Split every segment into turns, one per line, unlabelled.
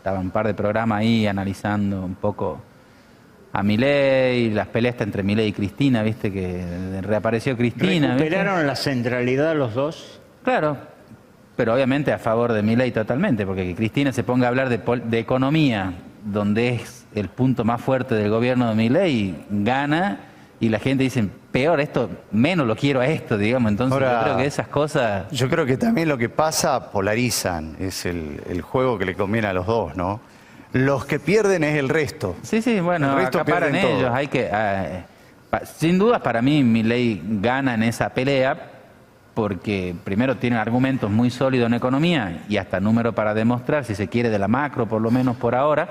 estaba un par de programas ahí analizando un poco a Milei, las peleas entre Milei y Cristina, viste que reapareció Cristina.
¿Recuperaron
¿viste?
la centralidad los dos?
Claro, pero obviamente a favor de Milei totalmente, porque que Cristina se ponga a hablar de economía, donde es el punto más fuerte del gobierno de Milei, gana, y la gente dice, peor esto, menos lo quiero a esto, digamos. Entonces
Ahora,
yo creo que esas cosas...
Yo creo que también lo que pasa, polarizan, es el juego que le conviene a los dos, ¿no? Los que pierden es el resto.
Sí, sí, bueno,
El resto
acaparan
pierden
ellos,
todo.
hay que... sin dudas para mí Milei gana en esa pelea, porque primero tiene argumentos muy sólidos en economía y hasta número para demostrar, si se quiere, de la macro, por lo menos por ahora,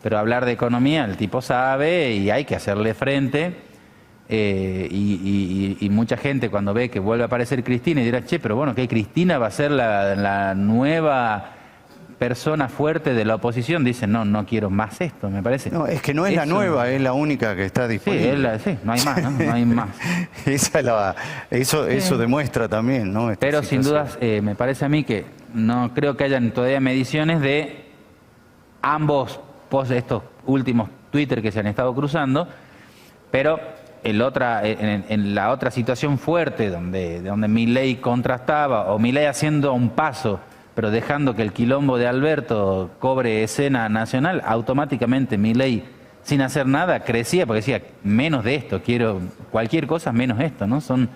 pero hablar de economía el tipo sabe y hay que hacerle frente. Y mucha gente cuando ve que vuelve a aparecer Cristina y dirá, che, pero bueno, que Cristina va a ser la nueva persona fuerte de la oposición, dicen, no, no quiero más esto, me parece.
No, es que no es la nueva, es la única que está
Sí,
disponible.
sí, no hay más, ¿no? No hay más.
Eso demuestra también, ¿no? Esta
Pero sin
situación.
dudas, me parece a mí que no creo que hayan todavía mediciones de ambos estos últimos Twitter que se han estado cruzando, pero en la otra situación fuerte donde Milei contrastaba, o Milei haciendo un paso, pero dejando que el quilombo de Alberto cobre escena nacional, automáticamente Milei, sin hacer nada, crecía, porque decía, menos de esto, quiero cualquier cosa menos esto, ¿no? Son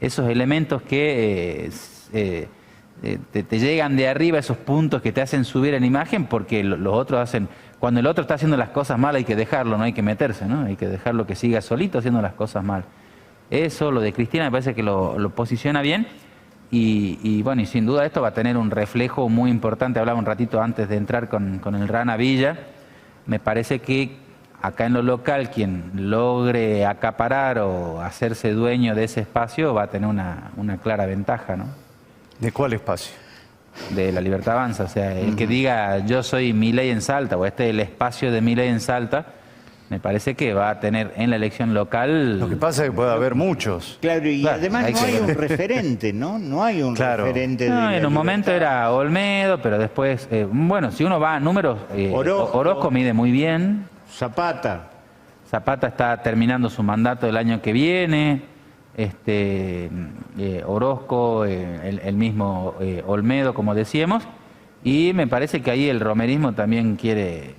esos elementos que te llegan de arriba, esos puntos que te hacen subir en imagen, porque los otros hacen... Cuando el otro está haciendo las cosas mal hay que dejarlo, no hay que meterse, ¿no? Hay que dejarlo que siga solito haciendo las cosas mal. Eso, lo de Cristina, me parece que lo posiciona bien y bueno, y sin duda esto va a tener un reflejo muy importante. Hablaba un ratito antes de entrar con el Rana Villa. Me parece que acá en lo local quien logre acaparar o hacerse dueño de ese espacio va a tener una clara ventaja, ¿no?
¿De cuál espacio?
De La Libertad Avanza, o sea, el que diga yo soy Milei en Salta o este es el espacio de Milei en Salta, me parece que va a tener en la elección local...
Lo que pasa es que puede haber muchos.
Claro, y
Claro,
además
hay
no
que
hay
ver.
un referente, ¿no? No hay un
Claro.
referente de
No,
la
en un momento
libertad.
era Olmedo, pero después, bueno, si uno va a números, Orozco mide muy bien,
Zapata.
Zapata está terminando su mandato el año que viene, Orozco, el mismo Olmedo, como decíamos, y me parece que ahí el romerismo también quiere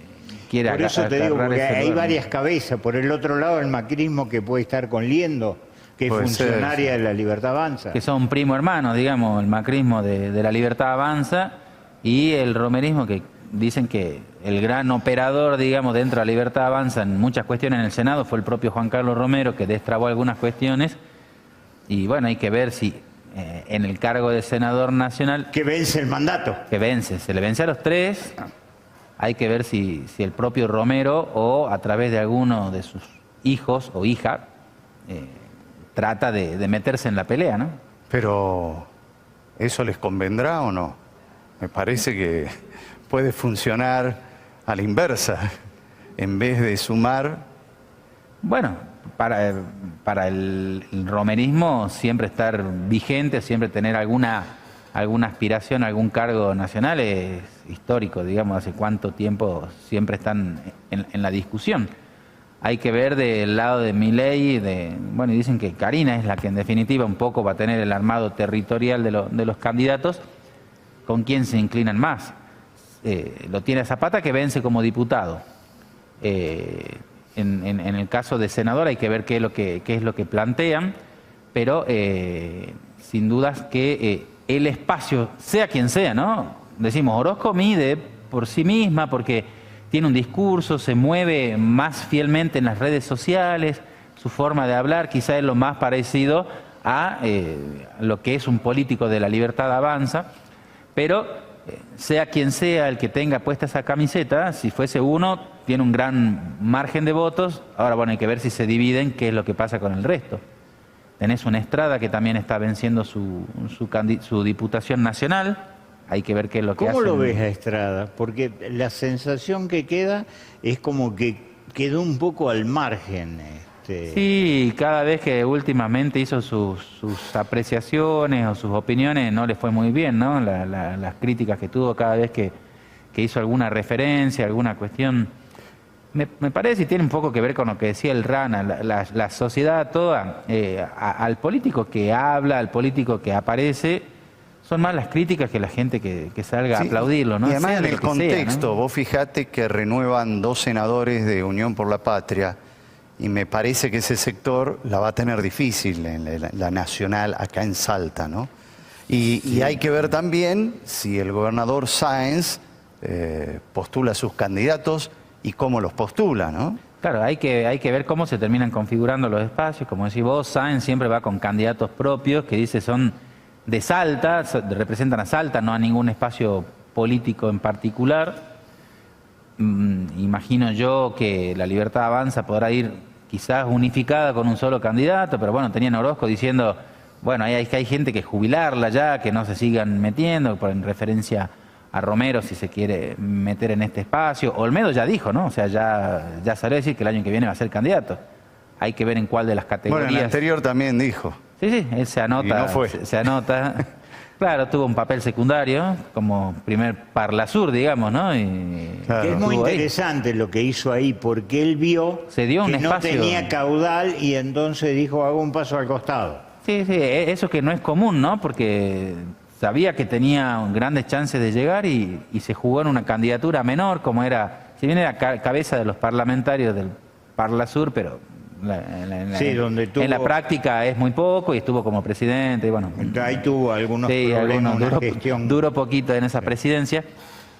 Por eso te digo,
agarrar
porque
ese
hay
lugar.
varias cabezas. Por el otro lado, el macrismo que puede estar con Liendo, que es
Puede ser,
funcionaria
sí.
de la Libertad Avanza.
Que son primo hermanos, digamos, el macrismo de La Libertad Avanza y el romerismo, que dicen que el gran operador, digamos, dentro de La Libertad Avanza en muchas cuestiones en el Senado fue el propio Juan Carlos Romero, que destrabó algunas cuestiones. Y bueno, hay que ver si en el cargo de senador nacional,
Que vence el mandato.
que vence, se le vence a los tres, hay que ver si el propio Romero o a través de alguno de sus hijos o hija trata de meterse en la pelea, ¿no?
Pero, ¿eso les convendrá o no? Me parece que puede funcionar a la inversa. En vez de sumar,
Bueno, para el romerismo siempre estar vigente, siempre tener alguna aspiración, algún cargo nacional es histórico, digamos, hace cuánto tiempo siempre están en la discusión. Hay que ver del lado de Milei, bueno, y dicen que Karina es la que en definitiva un poco va a tener el armado territorial de los candidatos, con quién se inclinan más. Lo tiene Zapata, que vence como diputado. En el caso de senador hay que ver qué es lo que plantean, pero sin dudas que el espacio, sea quien sea, ¿no? Decimos, Orozco mide por sí misma porque tiene un discurso, se mueve más fielmente en las redes sociales, su forma de hablar quizá es lo más parecido a lo que es un político de La Libertad Avanza, pero sea quien sea el que tenga puesta esa camiseta, si fuese uno, tiene un gran margen de votos. Ahora, bueno, hay que ver si se dividen, qué es lo que pasa con el resto. Tenés una Estrada que también está venciendo su diputación nacional. Hay que ver qué es lo que hace.
¿Cómo lo ves a Estrada? Porque la sensación que queda es como que quedó un poco al margen.
Sí, cada vez que últimamente hizo sus apreciaciones o sus opiniones no le fue muy bien, ¿no? Las críticas que tuvo cada vez que que hizo alguna referencia, alguna cuestión. Me parece y tiene un poco que ver con lo que decía el Rana, la sociedad toda, al político que habla, al político que aparece, son más las críticas que la gente que salga a aplaudirlo, ¿no?
Y además
Sea
en
de
el
lo que
contexto,
sea, ¿no?
vos fijate que renuevan 2 senadores de Unión por la Patria y me parece que ese sector la va a tener difícil en la nacional acá en Salta, ¿no? Y hay que ver también si el gobernador Sáenz postula a sus candidatos y cómo los postula, ¿no?
Claro, hay que ver cómo se terminan configurando los espacios. Como decís vos, Sáenz siempre va con candidatos propios que dice son de Salta, representan a Salta, no a ningún espacio político en particular. Imagino yo que la Libertad Avanza podrá ir quizás unificada con un solo candidato, pero bueno, tenían Orozco diciendo, bueno, hay gente que jubilarla ya, que no se sigan metiendo, en referencia a Romero si se quiere meter en este espacio. Olmedo ya dijo, ¿no? O sea, ya salió a decir que el año que viene va a ser candidato. Hay que ver en cuál de las categorías.
Bueno, el anterior también dijo.
Sí, él se anota.
Y no fue.
Se anota. Claro, tuvo un papel secundario como primer Parlasur, digamos, ¿no?
Claro.
Es muy
Estuvo ahí.
interesante lo que hizo ahí, porque él vio
Se dio un
que no
espacio.
tenía caudal y entonces dijo, hago un paso al costado.
Sí, eso que no es común, ¿no? Porque sabía que tenía grandes chances de llegar y se jugó en una candidatura menor, como era, si bien era cabeza de los parlamentarios del Parlasur, pero
donde tuvo,
en la práctica es muy poco y estuvo como presidente. Y bueno,
ahí tuvo algunos problemas, una gestión.
Duró poquito en esa presidencia.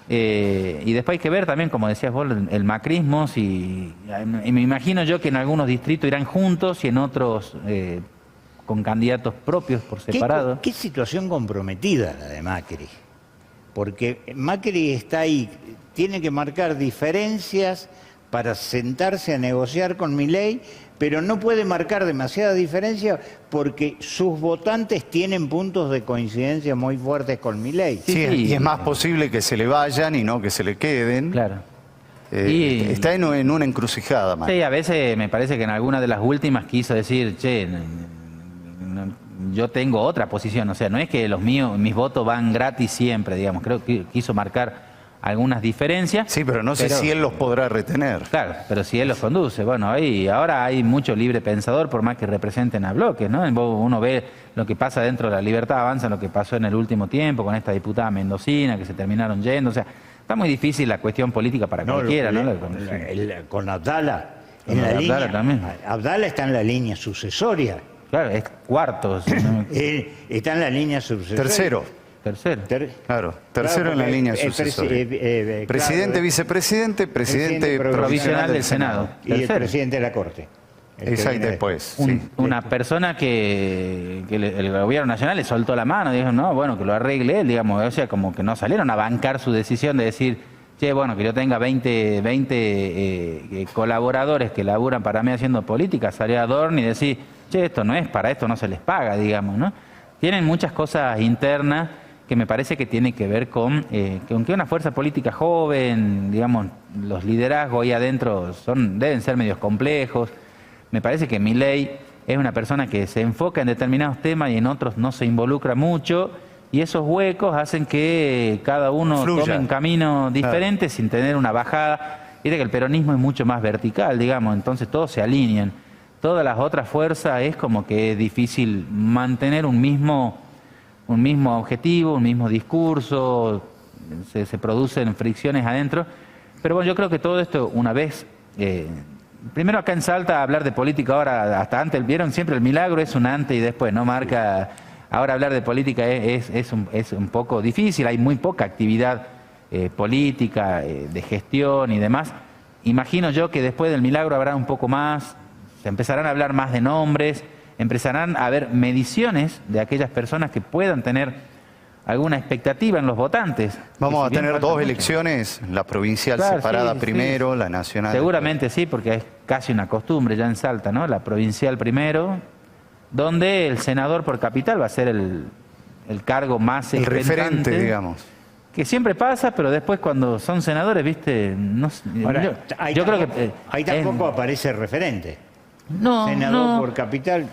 Y después hay que ver también, como decías vos, el macrismo, y me imagino yo que en algunos distritos irán juntos y en otros con candidatos propios por separado.
¿Qué situación comprometida la de Macri? Porque Macri está ahí, tiene que marcar diferencias para sentarse a negociar con Milei, pero no puede marcar demasiada diferencia porque sus votantes tienen puntos de coincidencia muy fuertes con Milei.
Sí, y es más posible que se le vayan y no que se le queden.
Claro.
Está en una encrucijada, Macri.
Sí, a veces me parece que en alguna de las últimas quiso decir, che, yo tengo otra posición, o sea, no es que mis votos van gratis siempre, digamos, creo que quiso marcar algunas diferencias.
Sí, pero no sé si él los podrá retener.
Claro, pero si él los conduce, bueno, ahora hay mucho libre pensador, por más que representen a bloques, ¿no? Uno ve lo que pasa dentro de la Libertad Avanza, lo que pasó en el último tiempo con esta diputada mendocina, que se terminaron yendo, o sea, está muy difícil la cuestión política para cualquiera, ¿no?
Con Abdala,
Con
en la
Abdala
línea.
también.
Abdala está en la línea sucesoria.
Claro, es cuarto.
Está en la línea sucesoria.
Tercero.
Tercero.
Tercero en la
porque
línea
el
sucesoria. Presidente, vicepresidente, presidente
provisional del Senado.
Y el
Tercero.
presidente de la Corte.
Es ahí después.
Una persona que el gobierno nacional le soltó la mano, dijo, no, bueno, que lo arregle él, digamos, o sea, como que no salieron a bancar su decisión de decir, che, bueno, que yo tenga 20 colaboradores que laburan para mí haciendo política, salió Adorno y decir, che, esto no es, para esto no se les paga, digamos, ¿no? Tienen muchas cosas internas que me parece que tiene que ver con que una fuerza política joven, digamos, los liderazgos ahí adentro deben ser medios complejos. Me parece que Milei es una persona que se enfoca en determinados temas y en otros no se involucra mucho, y esos huecos hacen que cada uno tome un camino diferente sin tener una bajada. Viste que el peronismo es mucho más vertical, digamos, entonces todos se alinean. Todas las otras fuerzas es como que es difícil mantener un mismo objetivo, un mismo discurso, se producen fricciones adentro. Pero bueno, yo creo que todo esto una vez... primero acá en Salta hablar de política ahora, hasta antes, vieron siempre el milagro es un antes y después, ¿no? Marca, ahora hablar de política es un poco difícil, hay muy poca actividad política, de gestión y demás. Imagino yo que después del milagro habrá un poco más, se empezarán a hablar más de nombres, empezarán a haber mediciones de aquellas personas que puedan tener alguna expectativa en los votantes.
Vamos a tener dos elecciones, la provincial separada primero, la nacional.
Seguramente sí, porque es casi una costumbre ya en Salta, ¿no? La provincial primero, donde el senador por capital va a ser el cargo más
el referente, digamos.
Que siempre pasa, pero después cuando son senadores, viste, no,
ahora,
yo creo que
ahí tampoco aparece el referente.
No,
senador
no.
por capital.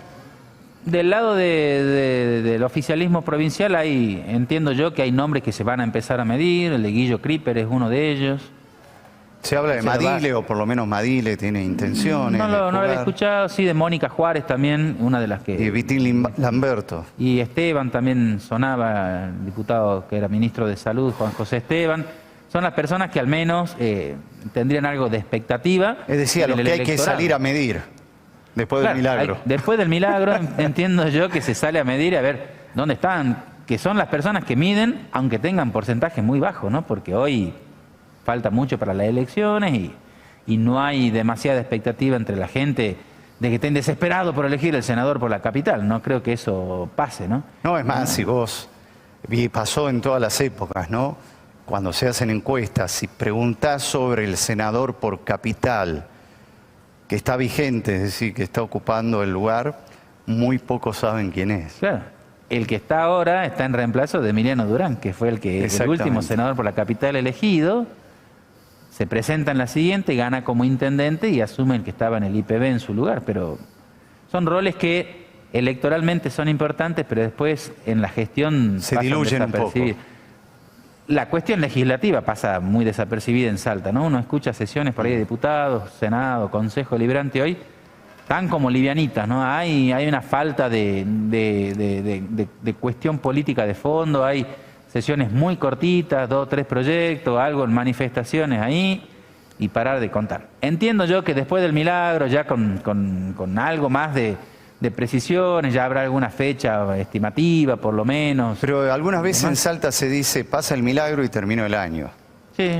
Del lado del oficialismo provincial entiendo yo que hay nombres que se van a empezar a medir, el de Guillo Kriper es uno de ellos.
Se habla de Madile, o por lo menos Madile tiene intenciones.
No
de
lo había
jugar.
escuchado, sí, de Mónica Juárez también, una de las que...
Y Vitín Lamberto.
Y Esteban también sonaba, el diputado que era ministro de Salud, Juan José Esteban. Son las personas que al menos tendrían algo de expectativa.
Es decir, a los
en el
que hay que
electorado.
salir a medir después
Claro,
del milagro.
después del milagro entiendo yo que se sale a medir a ver dónde están, que son las personas que miden, aunque tengan porcentajes muy bajos, ¿no? Porque hoy falta mucho para las elecciones y no hay demasiada expectativa entre la gente de que estén desesperados por elegir el senador por la capital. No creo que eso pase, ¿no?
No, es más, si vos, y pasó en todas las épocas, ¿no? Cuando se hacen encuestas, si preguntás sobre el senador por capital, que está vigente, es decir, que está ocupando el lugar, muy pocos saben quién es.
Claro. El que está ahora está en reemplazo de Emiliano Durán, que fue el
Exactamente.
último senador por la capital elegido. Se presenta en la siguiente, gana como intendente y asume el que estaba en el IPB en su lugar. Pero son roles que electoralmente son importantes, pero después en la gestión
Se
pasan
diluyen un poco.
desapercibidos. La cuestión legislativa pasa muy desapercibida en Salta, ¿no? Uno escucha sesiones por ahí de diputados, Senado, Consejo Deliberante hoy, tan como livianitas, ¿no? Hay una falta de cuestión política de fondo, hay sesiones muy cortitas, 2 o 3 proyectos, algo en manifestaciones ahí, y parar de contar. Entiendo yo que después del milagro, ya con algo más de precisiones, ya habrá alguna fecha estimativa, por lo menos.
Pero algunas veces en Salta se dice, pasa el milagro y terminó el año.
Sí.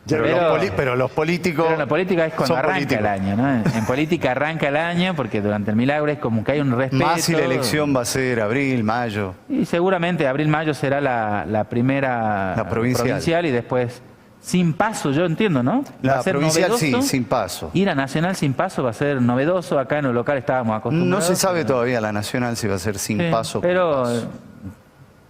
Pero los políticos...
Pero la política es cuando
son
arranca
políticos.
el año, ¿no? En política arranca el año porque durante el milagro es como que hay un respeto.
Más si la elección va a ser abril, mayo.
Y seguramente abril-mayo será la primera
La provincial.
y después sin paso, yo entiendo, ¿no? Va
La
a ser
provincial
novedoso.
sí, sin paso.
Ir a Nacional sin paso va a ser novedoso. Acá en el local estábamos acostumbrados.
No se sabe todavía la nacional si va a ser sin
Sí,
paso o con
pero
paso.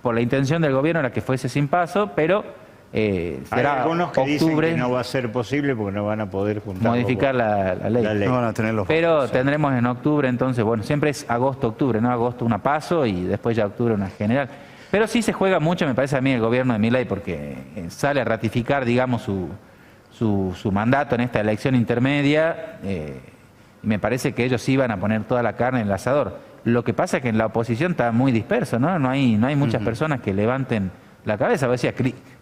por la intención del gobierno era que fuese sin paso, pero
Hay
será
algunos que dicen
octubre
que no va a ser posible porque no van a poder juntar
modificar la ley.
la ley.
No van a tener los
Pero
votos, sí.
tendremos en octubre, entonces, bueno, siempre es agosto-octubre, ¿no? Agosto una paso y después ya octubre una general. Pero sí se juega mucho, me parece a mí, el gobierno de Milei, porque sale a ratificar, digamos, su mandato en esta elección intermedia, y me parece que ellos sí van a poner toda la carne en el asador. Lo que pasa es que en la oposición está muy disperso, ¿no? No hay muchas personas que levanten la cabeza. Vos decías,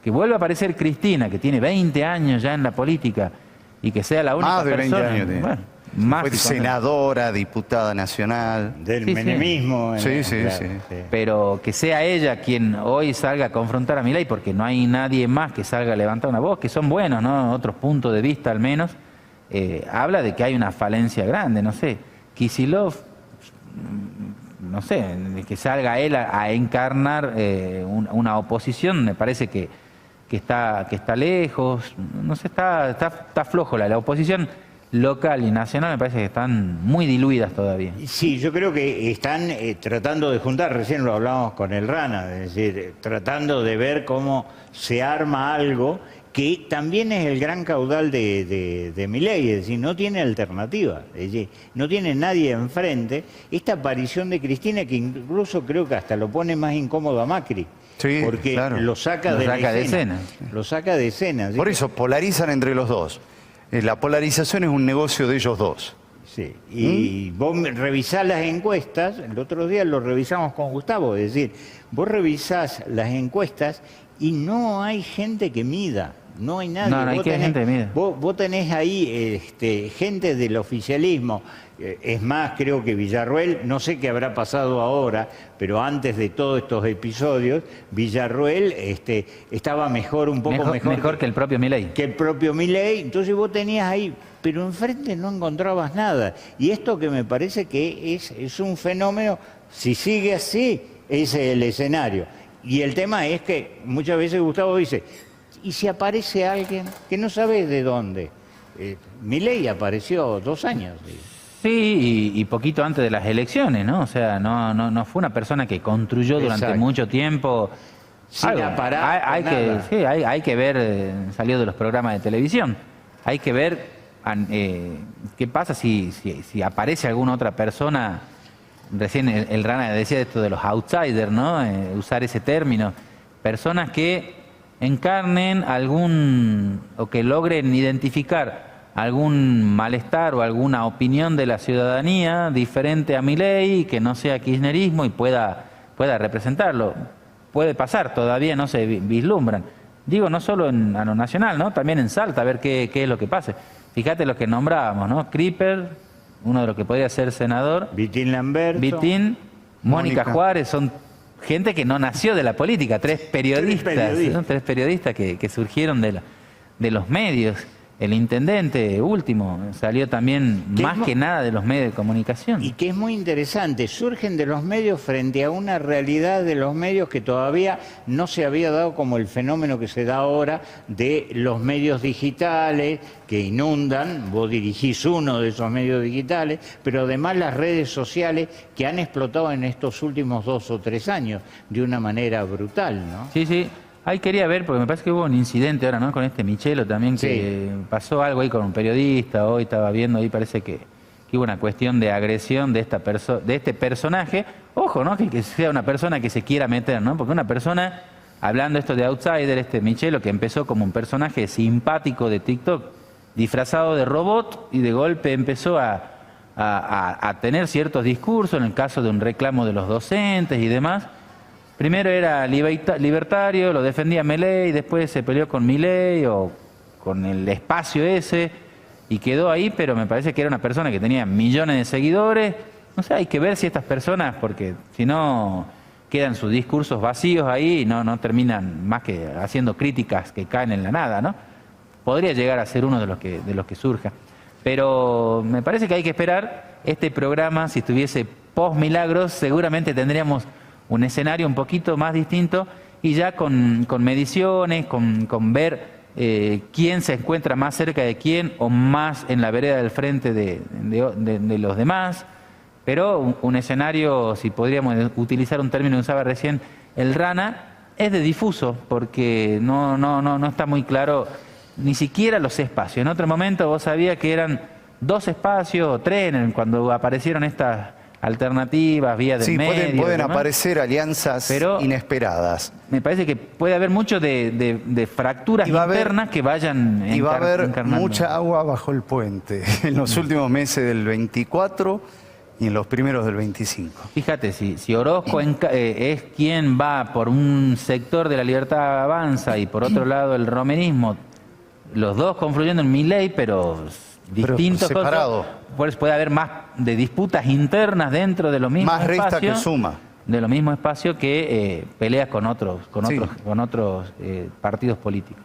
que vuelva a aparecer Cristina, que tiene 20 años ya en la política, y que sea la única
Más de 20
persona.
años tiene.
Bueno, más
Fue
y con-
senadora, diputada nacional.
Del
Sí, sí.
menemismo.
Sí, sí, sí.
Pero que sea ella quien hoy salga a confrontar a Milei, porque no hay nadie más que salga a levantar una voz, que son buenos, ¿no? Otros puntos de vista al menos. Habla de que hay una falencia grande, no sé. Kicillof, no sé, de que salga él a encarnar una oposición, me parece que está lejos, no sé, está flojo la oposición local y nacional, me parece que están muy diluidas todavía.
Sí, yo creo que están tratando de juntar, recién lo hablamos con el Rana, es decir, tratando de ver cómo se arma algo que también es el gran caudal de Milei, es decir, no tiene alternativa, es decir, no tiene nadie enfrente. Esta aparición de Cristina, que incluso creo que hasta lo pone más incómodo a Macri,
Sí,
porque
claro.
lo saca
Lo
de
saca
la
de
escena.
escena.
Lo saca de escena. ¿sí?
Por eso polarizan entre los dos. La polarización es un negocio de ellos dos.
Sí, y vos revisás las encuestas, el otro día lo revisamos con Gustavo, es decir, vos revisás las encuestas y no hay gente que mida, no hay nadie.
No, no hay
Vos
que
tenés-
gente que mida.
Vos tenés ahí gente del oficialismo, es más, creo que Villarroel, no sé qué habrá pasado ahora, pero antes de todos estos episodios, Villarroel estaba mejor, un poco
Mejor que el propio Milei.
que el propio Milei, entonces vos tenías ahí, pero enfrente no encontrabas nada. Y esto que me parece que es un fenómeno, si sigue así, es el escenario. Y el tema es que muchas veces Gustavo dice, ¿y si aparece alguien que no sabes de dónde? Milei apareció 2 años.
Sí, y poquito antes de las elecciones, ¿no? O sea, no fue una persona que construyó durante
Exacto.
mucho tiempo.
Sin
algo.
aparato,
hay que,
nada.
sí, hay que ver, salió de los programas de televisión, hay que ver qué pasa si aparece alguna otra persona recién el Rana decía esto de los outsiders, ¿no? Usar ese término. Personas que encarnen o que logren identificar algún malestar o alguna opinión de la ciudadanía diferente a Milei, que no sea kirchnerismo y pueda representarlo. Puede pasar, todavía no se vislumbran. Digo, no solo a lo nacional, ¿no? También en Salta, a ver qué es lo que pase. Fíjate los que nombrábamos, ¿no? Creeper, uno de los que podría ser senador.
Vitín Lamberto.
Vitín, Mónica Juárez, son gente que no nació de la política, tres periodistas. ¿no? Tres periodistas que surgieron de los medios. El intendente último salió también más que nada de los medios de comunicación.
Y que es muy interesante, surgen de los medios frente a una realidad de los medios que todavía no se había dado, como el fenómeno que se da ahora de los medios digitales que inundan. Vos dirigís uno de esos medios digitales, pero además las redes sociales que han explotado en estos últimos 2 o 3 años de una manera brutal, ¿no?
Sí, sí. Ahí quería ver, porque me parece que hubo un incidente ahora, ¿no? Con este Michelo también, que pasó algo ahí con un periodista, hoy estaba viendo, ahí parece que hubo una cuestión de agresión de este personaje. Ojo, ¿no? Que sea una persona que se quiera meter, ¿no? Porque una persona, hablando esto de outsider, este Michelo, que empezó como un personaje simpático de TikTok, disfrazado de robot, y de golpe empezó a tener ciertos discursos, en el caso de un reclamo de los docentes y demás. Primero era libertario, lo defendía Milei, después se peleó con Milei o con el espacio ese y quedó ahí, pero me parece que era una persona que tenía millones de seguidores. No sé, hay que ver si estas personas, porque si no quedan sus discursos vacíos ahí y no terminan más que haciendo críticas que caen en la nada, ¿no? Podría llegar a ser uno de los que surja. Pero me parece que hay que esperar. Este programa, si estuviese post Milagros, seguramente tendríamos un escenario un poquito más distinto y ya con mediciones, con ver quién se encuentra más cerca de quién o más en la vereda del frente de los demás. Pero un escenario, si podríamos utilizar un término que usaba recién el Rana, es de difuso, porque no está muy claro ni siquiera los espacios. En otro momento vos sabías que eran 2 espacios o 3 cuando aparecieron estas alternativas, vías del medio.
Pueden aparecer alianzas inesperadas.
Me parece que puede haber mucho de fracturas internas que vayan
y va a haber
encarnando.
Mucha agua bajo el puente en los últimos meses del 24 y en los primeros del 25.
Fíjate, si Orozco es quien va por un sector de la Libertad Avanza y por otro lado el romerismo, los dos confluyendo en Milei, pero distintos,
separados.
Pues puede haber más de disputas internas dentro de los mismos
espacios. Más resta que suma.
De los mismos espacios que peleas con otros partidos políticos.